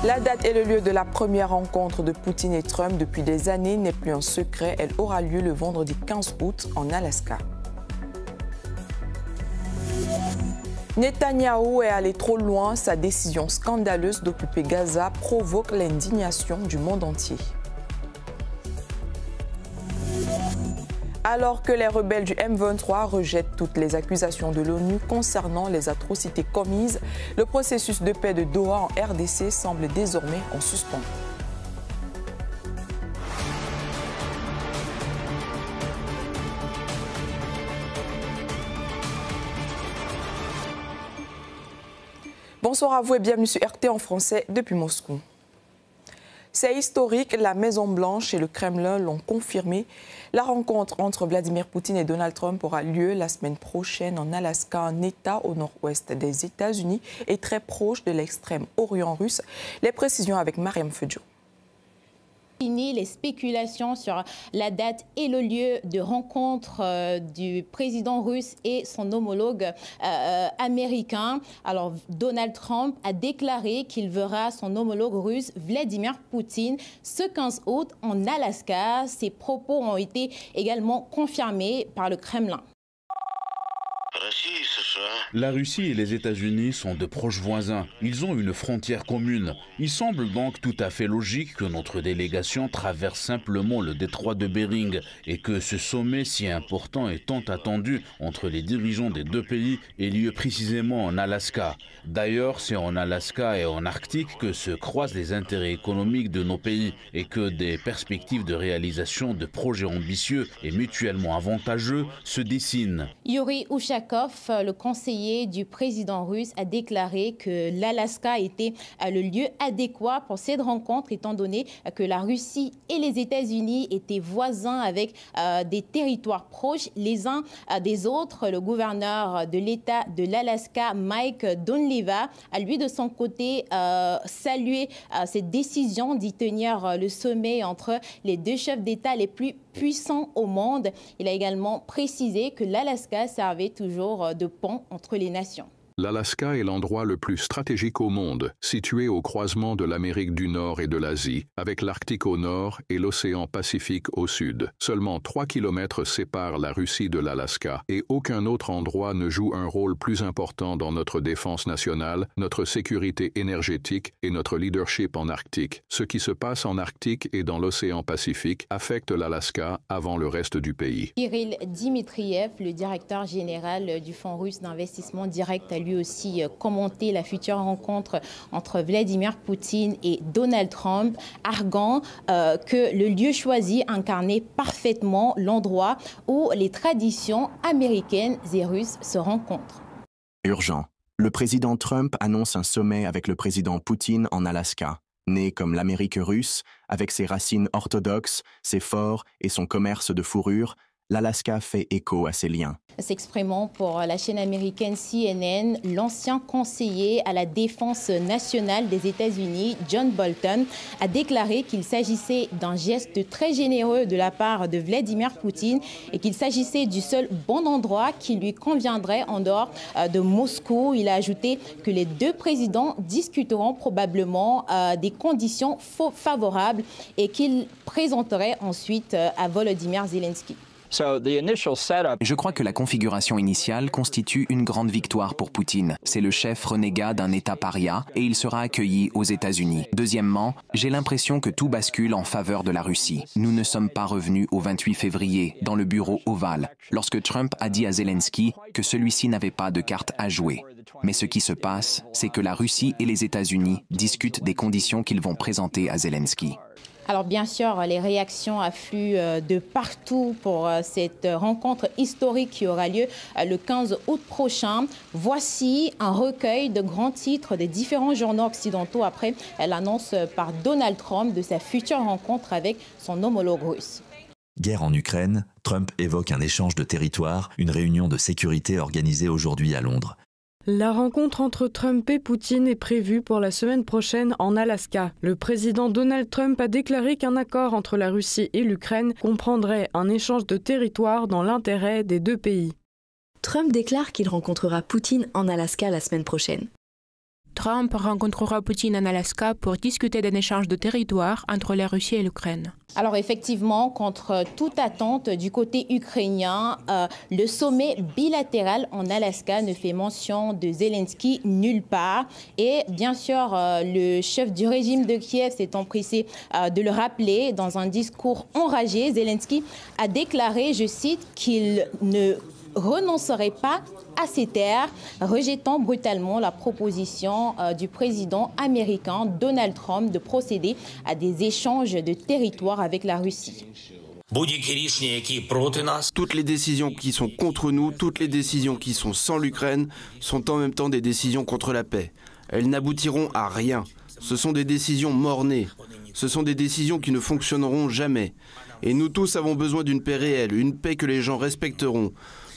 La date et le lieu de la première rencontre de Poutine et Trump depuis des années n'est plus un secret. Elle aura lieu le vendredi 15 août en Alaska. Netanyahou est allé trop loin. Sa décision scandaleuse d'occuper Gaza provoque l'indignation du monde entier. Alors que les rebelles du M23 rejettent toutes les accusations de l'ONU concernant les atrocités commises, le processus de paix de Doha en RDC semble désormais en suspens. Bonsoir à vous et bienvenue sur RT en français depuis Moscou. C'est historique, la Maison-Blanche et le Kremlin l'ont confirmé. La rencontre entre Vladimir Poutine et Donald Trump aura lieu la semaine prochaine en Alaska, un État au nord-ouest des États-Unis et très proche de l'extrême-orient russe. Les précisions avec Mariam Fedjo. Fini les spéculations sur la date et le lieu de rencontre du président russe et son homologue américain. Alors, Donald Trump a déclaré qu'il verra son homologue russe Vladimir Poutine ce 15 août en Alaska. Ces propos ont été également confirmés par le Kremlin. La Russie et les États-Unis sont de proches voisins. Ils ont une frontière commune. Il semble donc tout à fait logique que notre délégation traverse simplement le détroit de Bering et que ce sommet si important et tant attendu entre les dirigeants des deux pays ait lieu précisément en Alaska. D'ailleurs, c'est en Alaska et en Arctique que se croisent les intérêts économiques de nos pays et que des perspectives de réalisation de projets ambitieux et mutuellement avantageux se dessinent. Yuri Ushakov, le conseiller du président russe, a déclaré que l'Alaska était le lieu adéquat pour cette rencontre, étant donné que la Russie et les États-Unis étaient voisins avec des territoires proches les uns des autres. Le gouverneur de l'État de l'Alaska, Mike Donleva, a lui de son côté salué cette décision d'y tenir le sommet entre les deux chefs d'État les plus puissants au monde. Il a également précisé que l'Alaska servait toujours de pont entre les nations. L'Alaska est l'endroit le plus stratégique au monde, situé au croisement de l'Amérique du Nord et de l'Asie, avec l'Arctique au nord et l'océan Pacifique au sud. Seulement 3 kilomètres séparent la Russie de l'Alaska et aucun autre endroit ne joue un rôle plus important dans notre défense nationale, notre sécurité énergétique et notre leadership en Arctique. Ce qui se passe en Arctique et dans l'océan Pacifique affecte l'Alaska avant le reste du pays. Kirill Dmitriev, le directeur général du Fonds russe d'investissement direct, a lui aussi commenté la future rencontre entre Vladimir Poutine et Donald Trump, arguant que le lieu choisi incarnait parfaitement l'endroit où les traditions américaines et russes se rencontrent. Urgent. Le président Trump annonce un sommet avec le président Poutine en Alaska. Né comme l'Amérique russe, avec ses racines orthodoxes, ses forts et son commerce de fourrure, l'Alaska fait écho à ces liens. S'exprimant pour la chaîne américaine CNN, l'ancien conseiller à la défense nationale des États-Unis, John Bolton, a déclaré qu'il s'agissait d'un geste très généreux de la part de Vladimir Poutine et qu'il s'agissait du seul bon endroit qui lui conviendrait en dehors de Moscou. Il a ajouté que les deux présidents discuteront probablement des conditions favorables et qu'ils présenteraient ensuite à Volodymyr Zelensky. Je crois que la configuration initiale constitue une grande victoire pour Poutine. C'est le chef renégat d'un État paria et il sera accueilli aux États-Unis. Deuxièmement, j'ai l'impression que tout bascule en faveur de la Russie. Nous ne sommes pas revenus au 28 février, dans le bureau ovale, lorsque Trump a dit à Zelensky que celui-ci n'avait pas de carte à jouer. Mais ce qui se passe, c'est que la Russie et les États-Unis discutent des conditions qu'ils vont présenter à Zelensky. Alors bien sûr, les réactions affluent de partout pour cette rencontre historique qui aura lieu le 15 août prochain. Voici un recueil de grands titres des différents journaux occidentaux après l'annonce par Donald Trump de sa future rencontre avec son homologue russe. Guerre en Ukraine, Trump évoque un échange de territoires, une réunion de sécurité organisée aujourd'hui à Londres. La rencontre entre Trump et Poutine est prévue pour la semaine prochaine en Alaska. Le président Donald Trump a déclaré qu'un accord entre la Russie et l'Ukraine comprendrait un échange de territoires dans l'intérêt des deux pays. Trump déclare qu'il rencontrera Poutine en Alaska la semaine prochaine. Trump rencontrera Poutine en Alaska pour discuter d'un échange de territoire entre la Russie et l'Ukraine. Alors effectivement, contre toute attente du côté ukrainien, le sommet bilatéral en Alaska ne fait mention de Zelensky nulle part. Et bien sûr, le chef du régime de Kiev s'est empressé de le rappeler dans un discours enragé. Zelensky a déclaré, je cite, qu'il ne renoncerait pas à ses terres, rejetant brutalement la proposition du président américain Donald Trump de procéder à des échanges de territoires avec la Russie. Toutes les décisions qui sont contre nous, toutes les décisions qui sont sans l'Ukraine, sont en même temps des décisions contre la paix. Elles n'aboutiront à rien. Ce sont des décisions mort-nées. Ce sont des décisions qui ne fonctionneront jamais. Et nous tous avons besoin d'une paix réelle, une paix que les gens respecteront.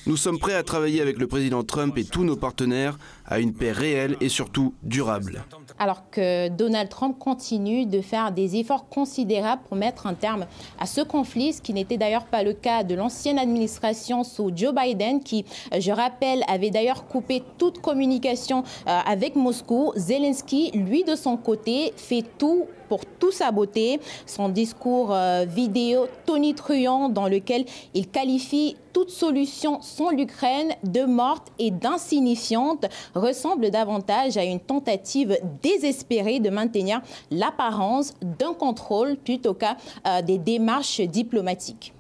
Nous sommes prêts à travailler avec le président Trump et tous nos partenaires à une paix réelle et surtout durable. Alors que Donald Trump continue de faire des efforts considérables pour mettre un terme à ce conflit, ce qui n'était d'ailleurs pas le cas de l'ancienne administration sous Joe Biden, qui, je rappelle, avait d'ailleurs coupé toute communication avec Moscou. Zelensky, lui, de son côté, fait tout pour tout saboter. Son discours vidéo tonitruant dans lequel il qualifie toute solution sans l'Ukraine de morte et d'insignifiante ressemble davantage à une tentative désespérée de maintenir l'apparence d'un contrôle plutôt qu'à des démarches diplomatiques.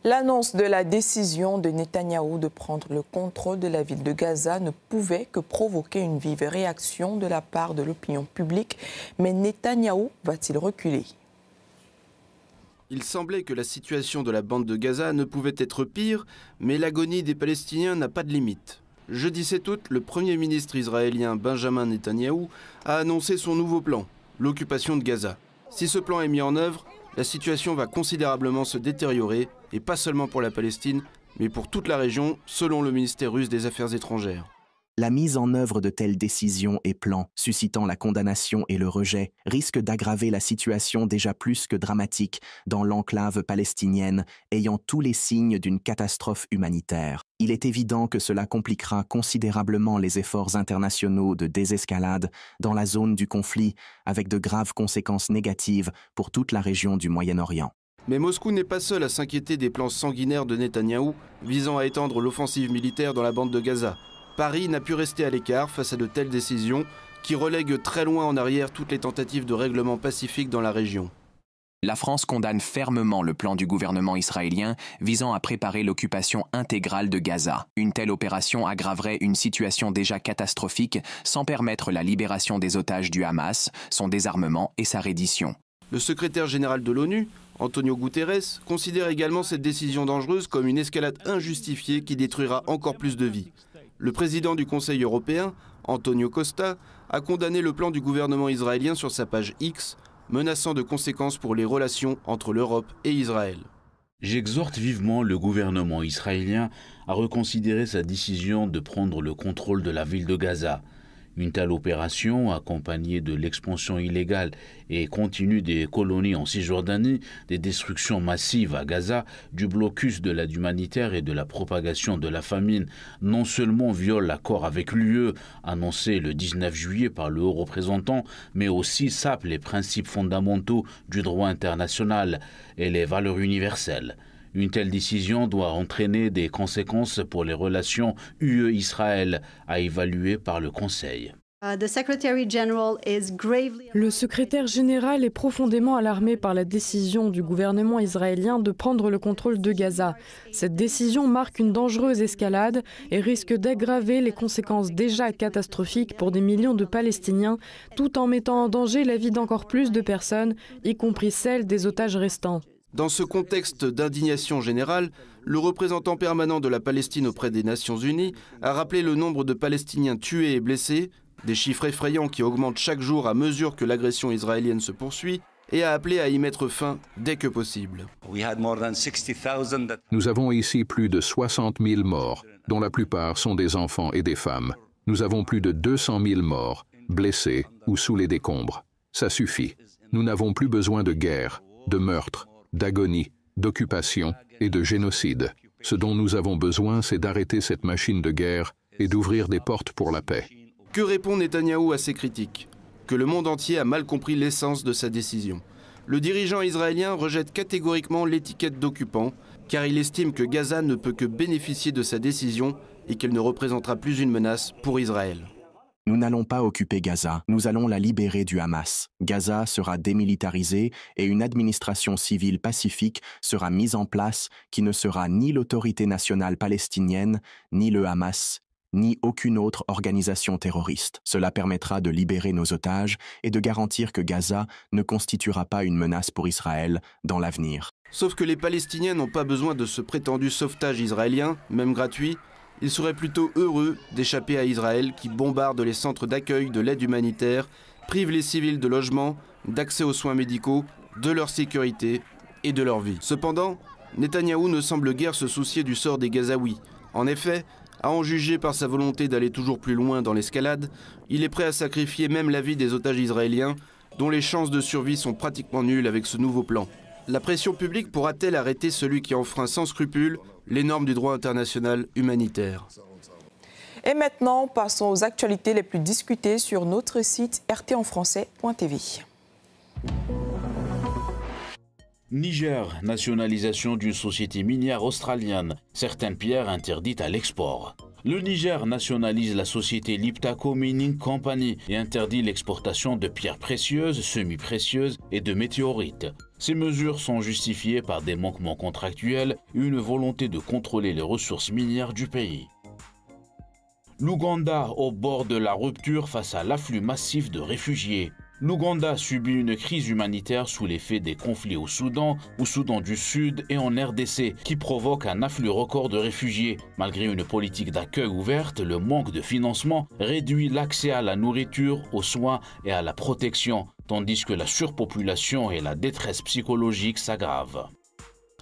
L'annonce de la décision de Netanyahou de prendre le contrôle de la ville de Gaza ne pouvait que provoquer une vive réaction de la part de l'opinion publique. Mais Netanyahou va-t-il reculer ? Il semblait que la situation de la bande de Gaza ne pouvait être pire, mais l'agonie des Palestiniens n'a pas de limite. Jeudi 7 août, le Premier ministre israélien Benjamin Netanyahou a annoncé son nouveau plan, l'occupation de Gaza. Si ce plan est mis en œuvre, la situation va considérablement se détériorer, et pas seulement pour la Palestine, mais pour toute la région, selon le ministère russe des Affaires étrangères. La mise en œuvre de telles décisions et plans, suscitant la condamnation et le rejet, risque d'aggraver la situation déjà plus que dramatique dans l'enclave palestinienne, ayant tous les signes d'une catastrophe humanitaire. Il est évident que cela compliquera considérablement les efforts internationaux de désescalade dans la zone du conflit, avec de graves conséquences négatives pour toute la région du Moyen-Orient. Mais Moscou n'est pas seul à s'inquiéter des plans sanguinaires de Netanyahou visant à étendre l'offensive militaire dans la bande de Gaza. Paris n'a pu rester à l'écart face à de telles décisions qui relèguent très loin en arrière toutes les tentatives de règlement pacifique dans la région. La France condamne fermement le plan du gouvernement israélien visant à préparer l'occupation intégrale de Gaza. Une telle opération aggraverait une situation déjà catastrophique sans permettre la libération des otages du Hamas, son désarmement et sa reddition. Le secrétaire général de l'ONU, Antonio Guterres, considère également cette décision dangereuse comme une escalade injustifiée qui détruira encore plus de vies. Le président du Conseil européen, Antonio Costa, a condamné le plan du gouvernement israélien sur sa page X, menaçant de conséquences pour les relations entre l'Europe et Israël. J'exhorte vivement le gouvernement israélien à reconsidérer sa décision de prendre le contrôle de la ville de Gaza. Une telle opération, accompagnée de l'expansion illégale et continue des colonies en Cisjordanie, des destructions massives à Gaza, du blocus de l'aide humanitaire et de la propagation de la famine, non seulement viole l'accord avec l'UE, annoncé le 19 juillet par le haut représentant, mais aussi sape les principes fondamentaux du droit international et les valeurs universelles. Une telle décision doit entraîner des conséquences pour les relations UE-Israël, à évaluer par le Conseil. Le secrétaire général est profondément alarmé par la décision du gouvernement israélien de prendre le contrôle de Gaza. Cette décision marque une dangereuse escalade et risque d'aggraver les conséquences déjà catastrophiques pour des millions de Palestiniens, tout en mettant en danger la vie d'encore plus de personnes, y compris celle des otages restants. Dans ce contexte d'indignation générale, le représentant permanent de la Palestine auprès des Nations Unies a rappelé le nombre de Palestiniens tués et blessés, des chiffres effrayants qui augmentent chaque jour à mesure que l'agression israélienne se poursuit, et a appelé à y mettre fin dès que possible. Nous avons ici plus de 60 000 morts, dont la plupart sont des enfants et des femmes. Nous avons plus de 200 000 morts, blessés ou sous les décombres. Ça suffit. Nous n'avons plus besoin de guerre, de meurtre, d'agonie, d'occupation et de génocide. Ce dont nous avons besoin, c'est d'arrêter cette machine de guerre et d'ouvrir des portes pour la paix. Que répond Netanyahou à ces critiques? Que le monde entier a mal compris l'essence de sa décision. Le dirigeant israélien rejette catégoriquement l'étiquette d'occupant, car il estime que Gaza ne peut que bénéficier de sa décision et qu'elle ne représentera plus une menace pour Israël. Nous n'allons pas occuper Gaza, nous allons la libérer du Hamas. Gaza sera démilitarisée et une administration civile pacifique sera mise en place qui ne sera ni l'autorité nationale palestinienne, ni le Hamas, ni aucune autre organisation terroriste. Cela permettra de libérer nos otages et de garantir que Gaza ne constituera pas une menace pour Israël dans l'avenir. Sauf que les Palestiniens n'ont pas besoin de ce prétendu sauvetage israélien, même gratuit. Ils seraient plutôt heureux d'échapper à Israël qui bombarde les centres d'accueil de l'aide humanitaire, prive les civils de logement, d'accès aux soins médicaux, de leur sécurité et de leur vie. Cependant, Netanyahou ne semble guère se soucier du sort des Gazaouis. En effet, à en juger par sa volonté d'aller toujours plus loin dans l'escalade, il est prêt à sacrifier même la vie des otages israéliens, dont les chances de survie sont pratiquement nulles avec ce nouveau plan. La pression publique pourra-t-elle arrêter celui qui enfreint sans scrupule les normes du droit international humanitaire? Et maintenant, passons aux actualités les plus discutées sur notre site rtenfrançais.tv. Niger, nationalisation d'une société minière australienne, certaines pierres interdites à l'export. Le Niger nationalise la société Liptako Mining Company et interdit l'exportation de pierres précieuses, semi-précieuses et de météorites. Ces mesures sont justifiées par des manquements contractuels et une volonté de contrôler les ressources minières du pays. L'Ouganda au bord de la rupture face à l'afflux massif de réfugiés. L'Ouganda subit une crise humanitaire sous l'effet des conflits au Soudan du Sud et en RDC, qui provoquent un afflux record de réfugiés. Malgré une politique d'accueil ouverte, le manque de financement réduit l'accès à la nourriture, aux soins et à la protection, tandis que la surpopulation et la détresse psychologique s'aggravent.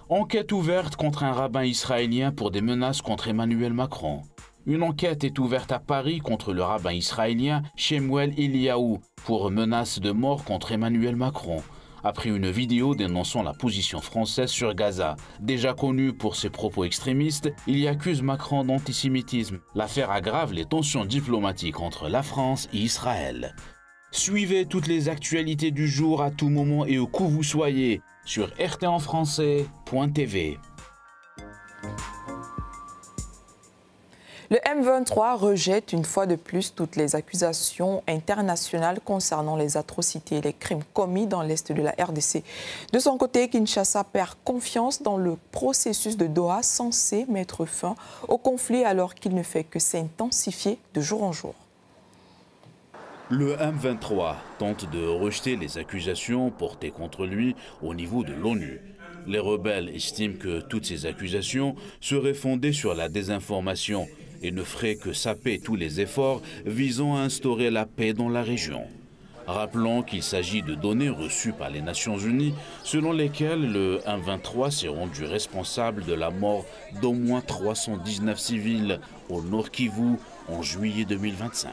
Enquête ouverte contre un rabbin israélien pour des menaces contre Emmanuel Macron. Une enquête est ouverte à Paris contre le rabbin israélien Shemuel Eliyahu pour menaces de mort contre Emmanuel Macron, après une vidéo dénonçant la position française sur Gaza. Déjà connu pour ses propos extrémistes, il y accuse Macron d'antisémitisme. L'affaire aggrave les tensions diplomatiques entre la France et Israël. Suivez toutes les actualités du jour à tout moment et où que vous soyez sur rtenfrançais.tv. Le M23 rejette une fois de plus toutes les accusations internationales concernant les atrocités et les crimes commis dans l'est de la RDC. De son côté, Kinshasa perd confiance dans le processus de Doha censé mettre fin au conflit alors qu'il ne fait que s'intensifier de jour en jour. Le M23 tente de rejeter les accusations portées contre lui au niveau de l'ONU. Les rebelles estiment que toutes ces accusations seraient fondées sur la désinformation et ne ferait que saper tous les efforts visant à instaurer la paix dans la région. Rappelons qu'il s'agit de données reçues par les Nations Unies selon lesquelles le M23 s'est rendu responsable de la mort d'au moins 319 civils au Nord Kivu en juillet 2025.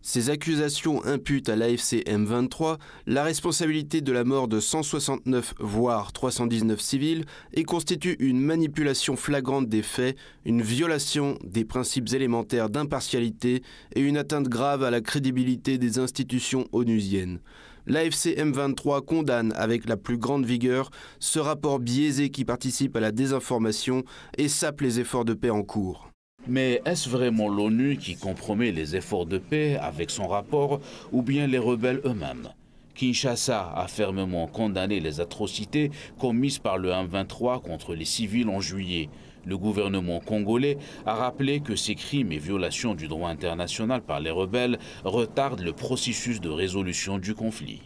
Ces accusations imputent à l'AFC M23 la responsabilité de la mort de 169 voire 319 civils et constituent une manipulation flagrante des faits, une violation des principes élémentaires d'impartialité et une atteinte grave à la crédibilité des institutions onusiennes. L'AFC M23 condamne avec la plus grande vigueur ce rapport biaisé qui participe à la désinformation et sape les efforts de paix en cours. Mais est-ce vraiment l'ONU qui compromet les efforts de paix avec son rapport ou bien les rebelles eux-mêmes? Kinshasa a fermement condamné les atrocités commises par le M23 contre les civils en juillet. Le gouvernement congolais a rappelé que ces crimes et violations du droit international par les rebelles retardent le processus de résolution du conflit.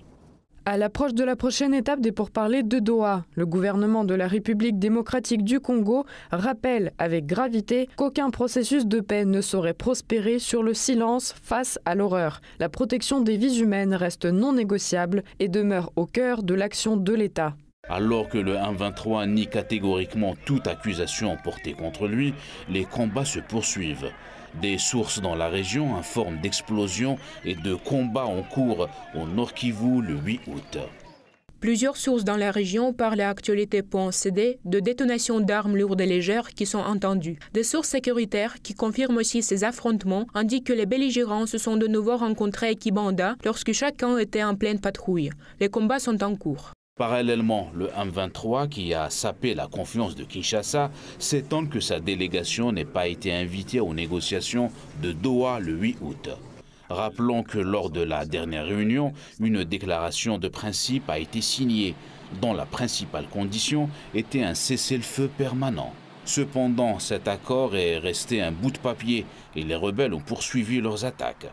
À l'approche de la prochaine étape des pourparlers de Doha, le gouvernement de la République démocratique du Congo rappelle avec gravité qu'aucun processus de paix ne saurait prospérer sur le silence face à l'horreur. La protection des vies humaines reste non négociable et demeure au cœur de l'action de l'État. Alors que le M23 nie catégoriquement toute accusation portée contre lui, les combats se poursuivent. Des sources dans la région informent d'explosions et de combats en cours au Nord Kivu le 8 août. Plusieurs sources dans la région par l'actualité possédée de détonations d'armes lourdes et légères qui sont entendues. Des sources sécuritaires qui confirment aussi ces affrontements indiquent que les belligérants se sont de nouveau rencontrés à Kibanda lorsque chacun était en pleine patrouille. Les combats sont en cours. Parallèlement, le M23, qui a sapé la confiance de Kinshasa, s'étonne que sa délégation n'ait pas été invitée aux négociations de Doha le 8 août. Rappelons que lors de la dernière réunion, une déclaration de principe a été signée, dont la principale condition était un cessez-le-feu permanent. Cependant, cet accord est resté un bout de papier et les rebelles ont poursuivi leurs attaques.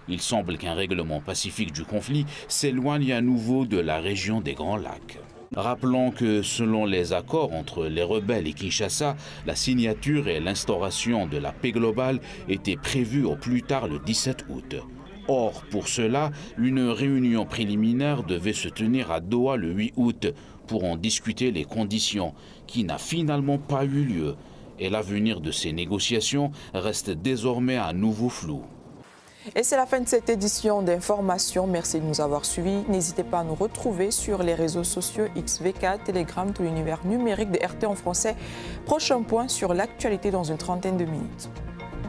Il semble qu'un règlement pacifique du conflit s'éloigne à nouveau de la région des Grands Lacs. Rappelons que selon les accords entre les rebelles et Kinshasa, la signature et l'instauration de la paix globale étaient prévues au plus tard le 17 août. Or, pour cela, une réunion préliminaire devait se tenir à Doha le 8 août pour en discuter les conditions, qui n'a finalement pas eu lieu. Et l'avenir de ces négociations reste désormais à nouveau flou. Et c'est la fin de cette édition d'Information. Merci de nous avoir suivis. N'hésitez pas à nous retrouver sur les réseaux sociaux XVK, Telegram, tout l'univers numérique de RT en français. Prochain point sur l'actualité dans une trentaine de minutes.